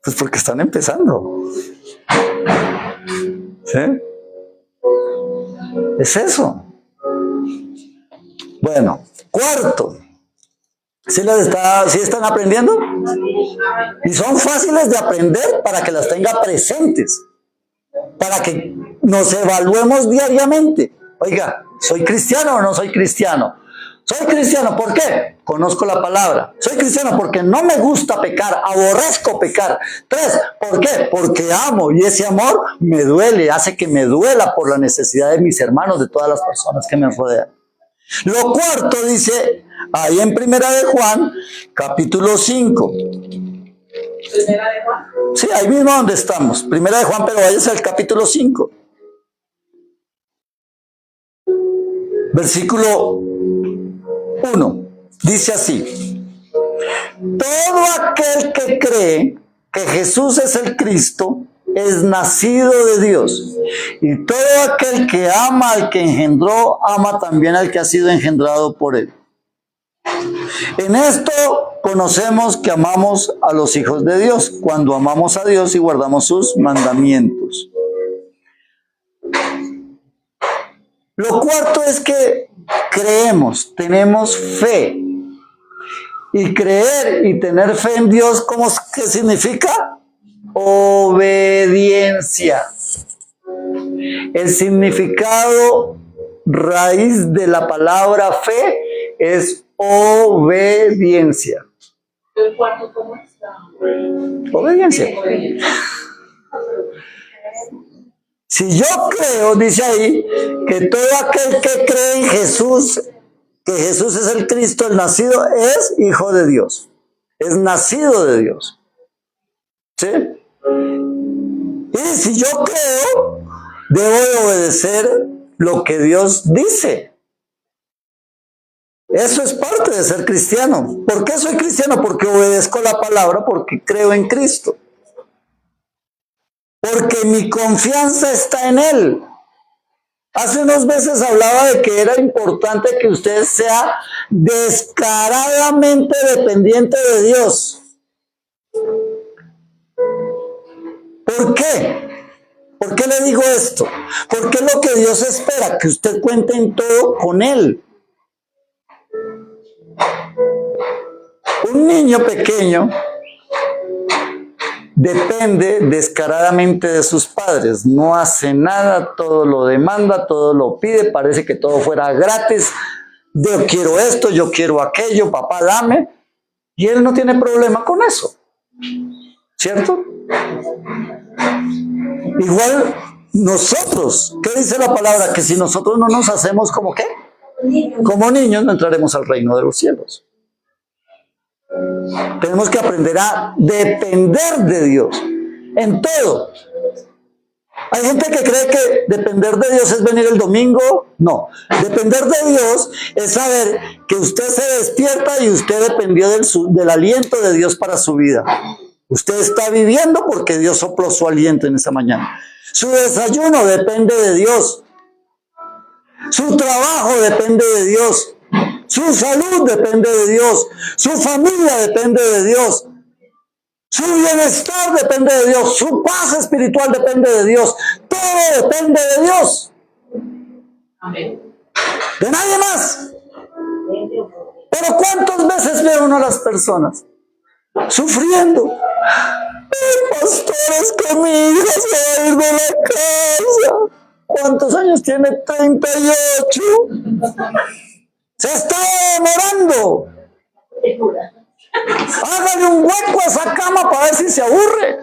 Pues porque están empezando. ¿Sí? Es eso. Bueno, cuarto. ¿Sí están aprendiendo? Y son fáciles de aprender para que las tenga presentes, para que nos evaluemos diariamente. Oiga, ¿soy cristiano o no soy cristiano? Soy cristiano, ¿por qué? Conozco la palabra. Soy cristiano porque no me gusta pecar, aborrezco pecar. 3, ¿por qué? Porque amo y ese amor me duele, hace que me duela por la necesidad de mis hermanos, de todas las personas que me rodean. Lo cuarto dice ahí en Primera de Juan, capítulo 5. ¿Primera de Juan? Sí, ahí mismo donde estamos. Primera de Juan, pero váyase al capítulo 5. Versículo 1. Dice así: todo aquel que cree que Jesús es el Cristo es nacido de Dios. Y todo aquel que ama al que engendró, ama también al que ha sido engendrado por él. En esto conocemos que amamos a los hijos de Dios, cuando amamos a Dios y guardamos sus mandamientos. Lo cuarto es que creemos, tenemos fe. Y creer y tener fe en Dios, ¿qué significa? Obediencia. El significado raíz de la palabra fe es obediencia. ¿El cuarto cómo está? Obediencia. Si yo creo, dice ahí, que todo aquel que cree en Jesús, que Jesús es el Cristo, el nacido, es hijo de Dios. Es nacido de Dios. ¿Sí? Y si yo creo, debo de obedecer lo que Dios dice. Eso es parte de ser cristiano. ¿Por qué soy cristiano? Porque obedezco la palabra, porque creo en Cristo. Porque mi confianza está en Él. Hace unos meses hablaba de que era importante que usted sea descaradamente dependiente de Dios. ¿Por qué? ¿Por qué le digo esto? Porque es lo que Dios espera, que usted cuente en todo con Él. Un niño pequeño depende descaradamente de sus padres, no hace nada, todo lo demanda, todo lo pide, parece que todo fuera gratis. Yo quiero esto, yo quiero aquello, papá dame, y él no tiene problema con eso, ¿cierto? Igual nosotros, ¿qué dice la palabra? Que si nosotros no nos hacemos como ¿qué? Como niños, no entraremos al reino de los cielos. Tenemos que aprender a depender de Dios en todo. Hay gente que cree que depender de Dios es venir el domingo. No, depender de Dios es saber que usted se despierta y usted dependió del aliento de Dios para su vida. Usted está viviendo porque Dios sopló su aliento en esa mañana. Su desayuno depende de Dios. Su trabajo depende de Dios. Su salud depende de Dios. Su familia depende de Dios. Su bienestar depende de Dios. Su paz espiritual depende de Dios. Todo depende de Dios. Amén. De nadie más. Pero ¿cuántas veces ve uno a las personas sufriendo? Ay, pastor, es que mi hija se va a ir de la casa. ¿Cuántos años tiene? 38. Se está demorando. Hágale un hueco a esa cama para ver si se aburre.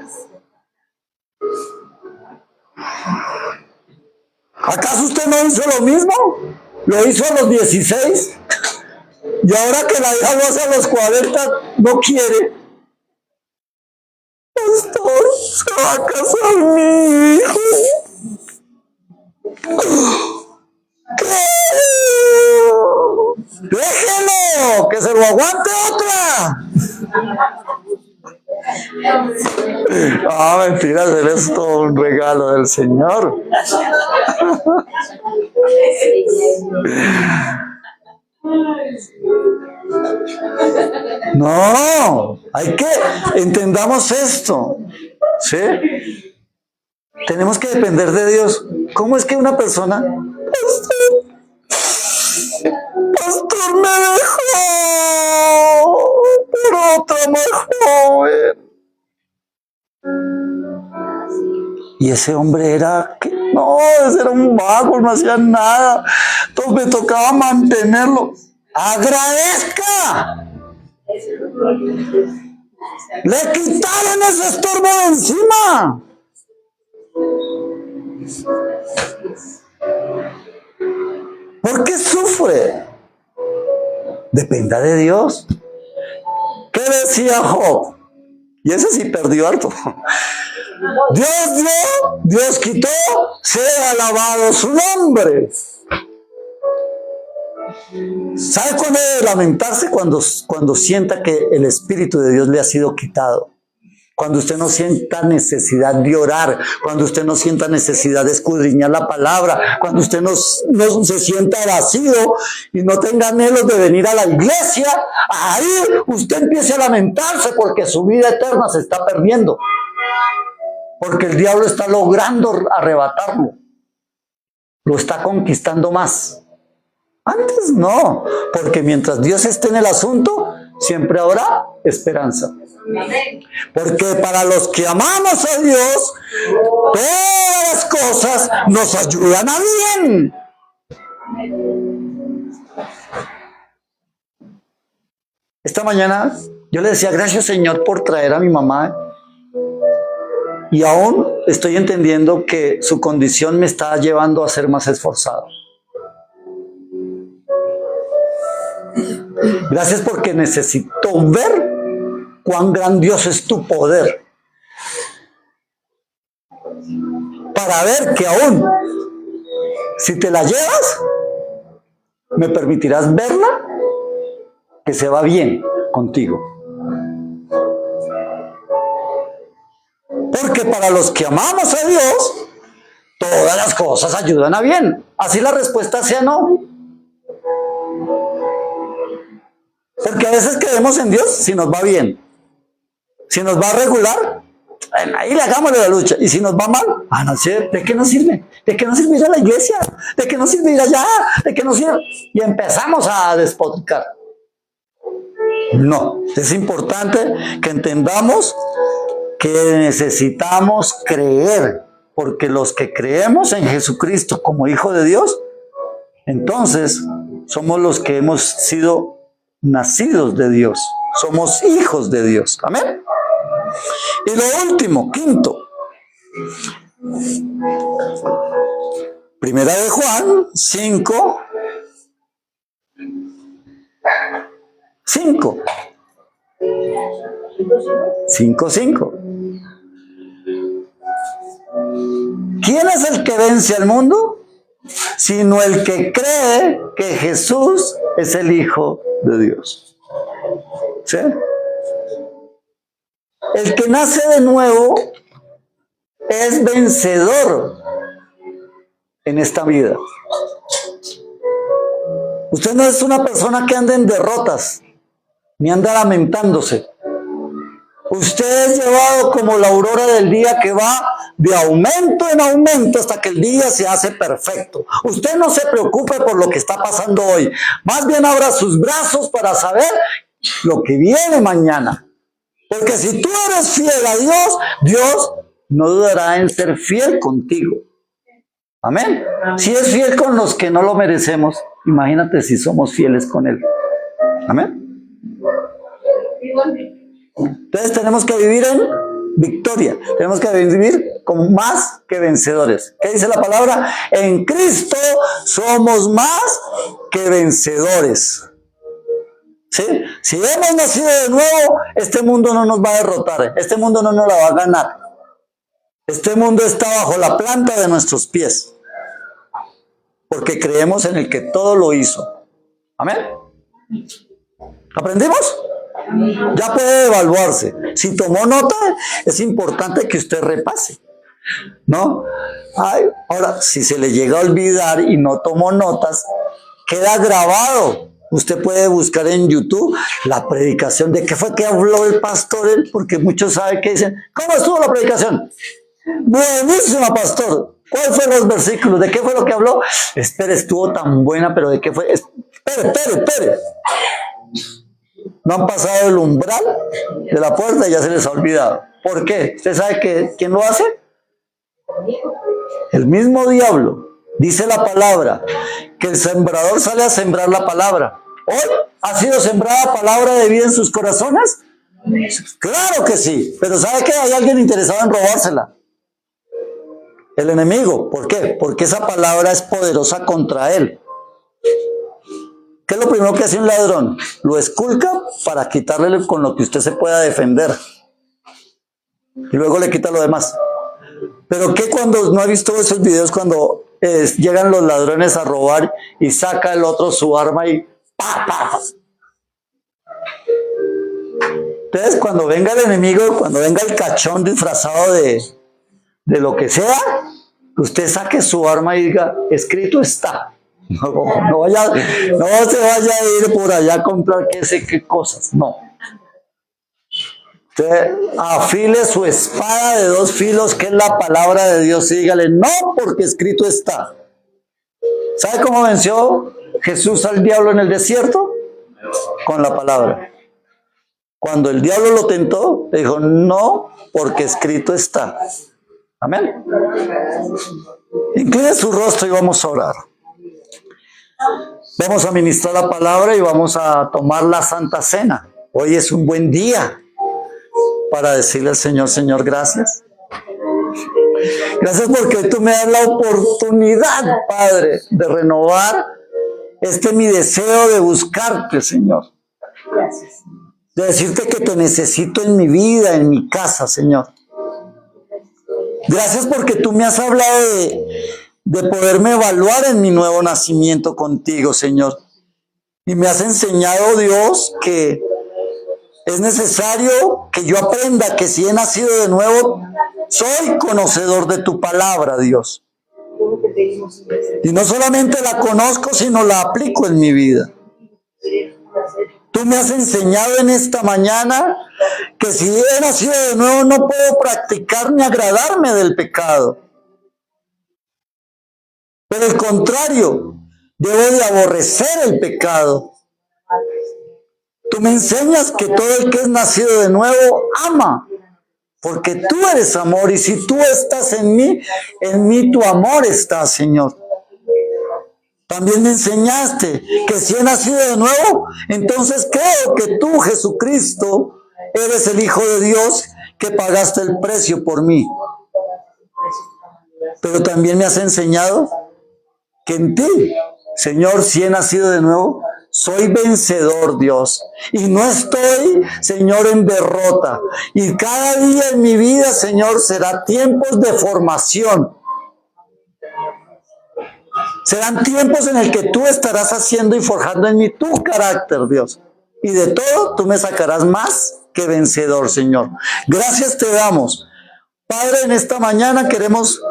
¿Acaso usted no hizo lo mismo? Lo hizo a los 16. Y ahora que la hija lo hace a los 40, no quiere. Pastor, se va a casar mi hijo. ¿Qué? Déjelo, que se lo aguante otra. Ah, mentira, eres todo un regalo del Señor. No, hay que entendamos esto, ¿sí? Tenemos que depender de Dios. ¿Cómo es que una persona, pastor, me dejó por otra más joven? Y ese hombre era, no, ese era un vago, no hacía nada. Entonces me tocaba mantenerlo. Agradezca. Le quitaron ese estorbo de encima. ¿Por qué sufre? Dependa de Dios. ¿Qué decía Job? Y ese sí perdió harto. Dios dio, Dios quitó, sea alabado su nombre. ¿Sabe cuándo debe lamentarse? Cuando sienta que el Espíritu de Dios le ha sido quitado. Cuando usted no sienta necesidad de orar, cuando usted no sienta necesidad de escudriñar la palabra, cuando usted no se sienta vacío y no tenga anhelos de venir a la iglesia, ahí usted empiece a lamentarse porque su vida eterna se está perdiendo. Porque el diablo está logrando arrebatarlo. Lo está conquistando más. Antes no, porque mientras Dios esté en el asunto, siempre habrá esperanza. Porque para los que amamos a Dios, todas las cosas nos ayudan a bien. Esta mañana yo le decía, gracias Señor por traer a mi mamá. Y aún estoy entendiendo que su condición me está llevando a ser más esforzado. Gracias porque necesito ver cuán grandioso es tu poder. Para ver que aún, si te la llevas, me permitirás verla, que se va bien contigo. Porque para los que amamos a Dios, todas las cosas ayudan a bien. Así la respuesta sea no. Porque a veces creemos en Dios si nos va bien. Si nos va a regular, ahí le hagamos la lucha. Y si nos va mal, no sé, ¿de qué nos sirve? ¿De qué nos sirve ir a la iglesia? ¿De qué nos sirve ir allá? ¿De qué nos sirve? Y empezamos a despotricar. No, es importante que entendamos que necesitamos creer, porque los que creemos en Jesucristo como Hijo de Dios, entonces somos los que hemos sido nacidos de Dios, somos hijos de Dios. Amén. Y lo último, quinto, Primera de Juan 5. ¿Quién es el que vence al mundo? Sino el que cree que Jesús es el Hijo de Dios. ¿Sí? El que nace de nuevo es vencedor en esta vida. Usted no es una persona que anda en derrotas, ni anda lamentándose. Usted es llevado como la aurora del día que va de aumento en aumento hasta que el día se hace perfecto. Usted no se preocupe por lo que está pasando hoy. Más bien abra sus brazos para saber lo que viene mañana. Porque si tú eres fiel a Dios, Dios no dudará en ser fiel contigo. Amén. Si es fiel con los que no lo merecemos, imagínate si somos fieles con Él. Amén. Entonces tenemos que vivir en victoria. Tenemos que vivir como más que vencedores. ¿Qué dice la palabra? En Cristo somos más que vencedores. ¿Sí? Si hemos nacido de nuevo, este mundo no nos va a derrotar. Este mundo no nos la va a ganar. Este mundo está bajo la planta de nuestros pies. Porque creemos en el que todo lo hizo. ¿Amén? ¿Aprendimos? Ya puede evaluarse. Si tomó nota, es importante que usted repase, ¿no? Ay, ahora, si se le llega a olvidar y no tomó notas, queda grabado. Usted puede buscar en YouTube la predicación de qué fue que habló el pastor, porque muchos saben que dicen, ¿cómo estuvo la predicación? Buenísima, pastor. ¿Cuáles fueron los versículos? ¿De qué fue lo que habló? Espere, estuvo tan buena, pero ¿de qué fue? Espere. No han pasado el umbral de la puerta y ya se les ha olvidado. ¿Por qué? ¿Usted sabe quién lo hace? El mismo diablo. Dice la palabra que el sembrador sale a sembrar la palabra. ¿Hoy ha sido sembrada palabra de vida en sus corazones? Claro que sí, pero ¿sabe qué? Hay alguien interesado en robársela. El enemigo. ¿Por qué? Porque esa palabra es poderosa contra él. ¿Qué es lo primero que hace un ladrón? Lo esculca para quitarle con lo que usted se pueda defender. Y luego le quita lo demás. Pero ¿qué cuando no ha visto esos videos cuando llegan los ladrones a robar y saca el otro su arma y ¡pa, pa! Entonces cuando venga el enemigo, cuando venga el cachón disfrazado de lo que sea, usted saque su arma y diga, escrito está. No se vaya a ir por allá a comprar qué sé qué cosas, no. Usted afile su espada de 2 filos, que es la palabra de Dios, y dígale, no, porque escrito está. ¿Sabe cómo venció Jesús al diablo en el desierto? Con la palabra. Cuando el diablo lo tentó, le dijo, no, porque escrito está. Amén. Incline su rostro y vamos a orar. Vamos a ministrar la palabra y vamos a tomar la Santa Cena. Hoy es un buen día para decirle al Señor, Señor, gracias. Gracias porque tú me das la oportunidad, Padre, de renovar mi deseo de buscarte, Señor. De decirte que te necesito en mi vida, en mi casa, Señor. Gracias porque tú me has hablado de poderme evaluar en mi nuevo nacimiento contigo, Señor. Y me has enseñado, Dios, que es necesario que yo aprenda que si he nacido de nuevo, soy conocedor de tu palabra, Dios. Y no solamente la conozco, sino la aplico en mi vida. Tú me has enseñado en esta mañana que si he nacido de nuevo no puedo practicar ni agradarme del pecado. Pero al contrario, debo de aborrecer el pecado. Tú me enseñas que todo el que es nacido de nuevo ama, porque tú eres amor y si tú estás en mí tu amor está, Señor. También me enseñaste que si he nacido de nuevo, entonces creo que tú, Jesucristo, eres el Hijo de Dios que pagaste el precio por mí. Pero también me has enseñado que en ti, Señor, si he nacido de nuevo, soy vencedor, Dios. Y no estoy, Señor, en derrota. Y cada día en mi vida, Señor, será tiempos de formación. Serán tiempos en el que tú estarás haciendo y forjando en mí tu carácter, Dios. Y de todo tú me sacarás más que vencedor, Señor. Gracias te damos. Padre, en esta mañana queremos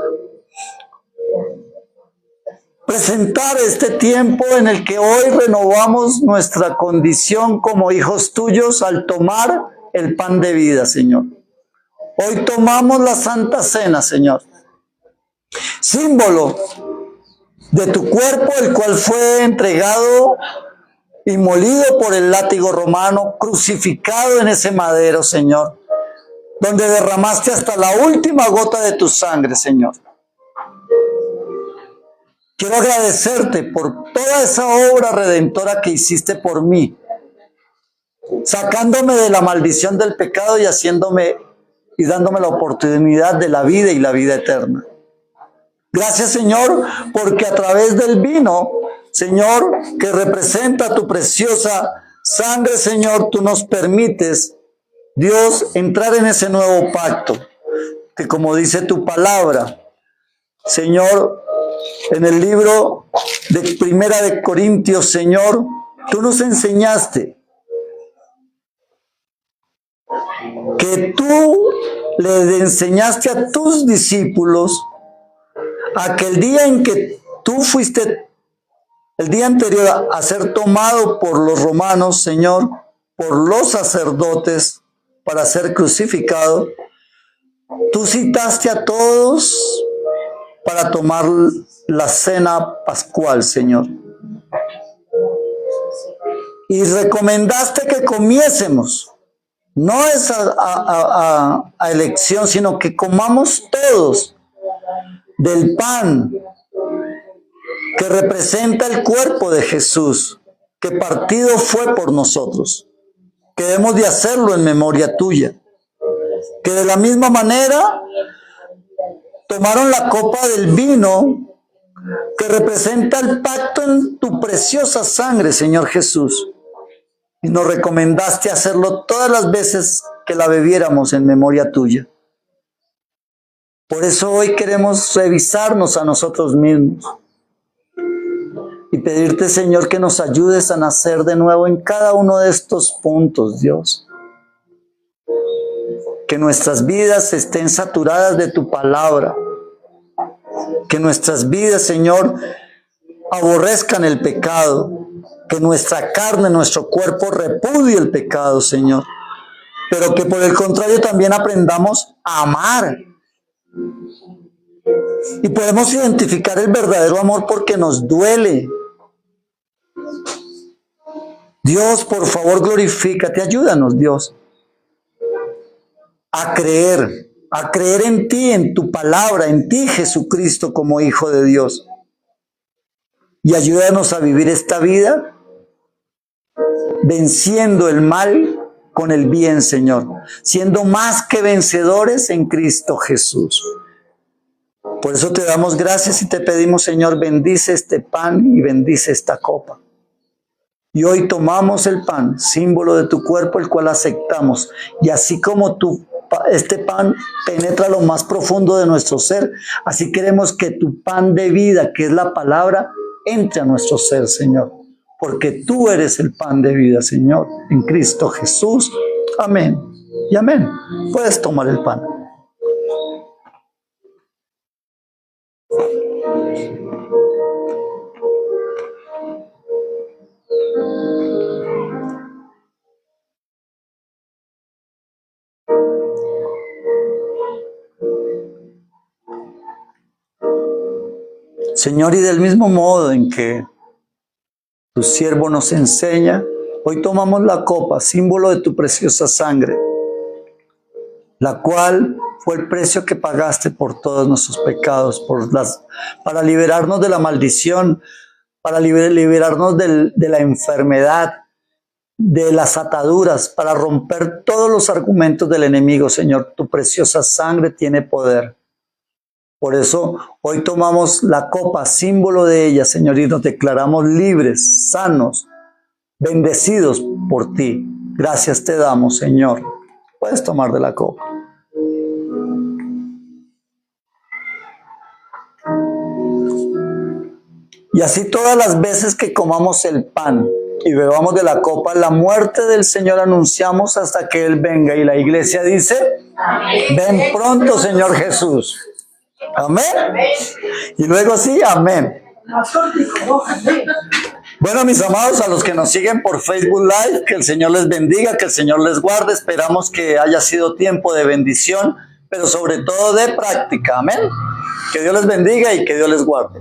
presentar este tiempo en el que hoy renovamos nuestra condición como hijos tuyos al tomar el pan de vida, Señor. Hoy tomamos la Santa Cena, Señor. Símbolo de tu cuerpo, el cual fue entregado y molido por el látigo romano, crucificado en ese madero, Señor, donde derramaste hasta la última gota de tu sangre, Señor. Quiero agradecerte por toda esa obra redentora que hiciste por mí, sacándome de la maldición del pecado y dándome la oportunidad de la vida y la vida eterna. Gracias, Señor, porque a través del vino, Señor, que representa tu preciosa sangre, Señor, tú nos permites, Dios, entrar en ese nuevo pacto, que como dice tu palabra, Señor, en el libro de Primera de Corintios, Señor, tú nos enseñaste que tú le enseñaste a tus discípulos a que el día en que tú fuiste, el día anterior a ser tomado por los romanos, Señor, por los sacerdotes para ser crucificado, tú citaste a todos para tomar la cena pascual, Señor. Y recomendaste que comiésemos. No es a elección, sino que comamos todos del pan que representa el cuerpo de Jesús, que partido fue por nosotros, que debemos de hacerlo en memoria tuya. Que de la misma manera tomaron la copa del vino que representa el pacto en tu preciosa sangre, Señor Jesús. Y nos recomendaste hacerlo todas las veces que la bebiéramos en memoria tuya. Por eso hoy queremos revisarnos a nosotros mismos y pedirte, Señor, que nos ayudes a nacer de nuevo en cada uno de estos puntos, Dios. Que nuestras vidas estén saturadas de tu palabra. Que nuestras vidas, Señor, aborrezcan el pecado. Que nuestra carne, nuestro cuerpo repudie el pecado, Señor. Pero que por el contrario también aprendamos a amar. Y podemos identificar el verdadero amor porque nos duele. Dios, por favor, glorifícate, ayúdanos, Dios, a creer en ti, en tu palabra, en ti, Jesucristo, como Hijo de Dios. Y ayúdanos a vivir esta vida venciendo el mal con el bien, Señor, siendo más que vencedores en Cristo Jesús. Por eso te damos gracias y te pedimos, Señor, bendice este pan y bendice esta copa. Y hoy tomamos el pan, símbolo de tu cuerpo, el cual aceptamos. Y así como este pan penetra lo más profundo de nuestro ser, así queremos que tu pan de vida, que es la palabra, entre a nuestro ser, Señor. Porque tú eres el pan de vida, Señor, en Cristo Jesús. Amén y amén. Puedes tomar el pan. Señor, y del mismo modo en que tu siervo nos enseña, hoy tomamos la copa, símbolo de tu preciosa sangre, la cual fue el precio que pagaste por todos nuestros pecados, para liberarnos de la maldición, para liberarnos de la enfermedad, de las ataduras, para romper todos los argumentos del enemigo, Señor. Tu preciosa sangre tiene poder. Por eso hoy tomamos la copa, símbolo de ella, Señor, y nos declaramos libres, sanos, bendecidos por ti. Gracias te damos, Señor. Puedes tomar de la copa. Y así todas las veces que comamos el pan y bebamos de la copa, la muerte del Señor anunciamos hasta que Él venga. Y la iglesia dice, amén. Ven pronto, Señor Jesús. Amén. Y luego sí, amén. Bueno, mis amados, a los que nos siguen por Facebook Live, que el Señor les bendiga, que el Señor les guarde. Esperamos que haya sido tiempo de bendición, pero sobre todo de práctica. Amén. Que Dios les bendiga y que Dios les guarde.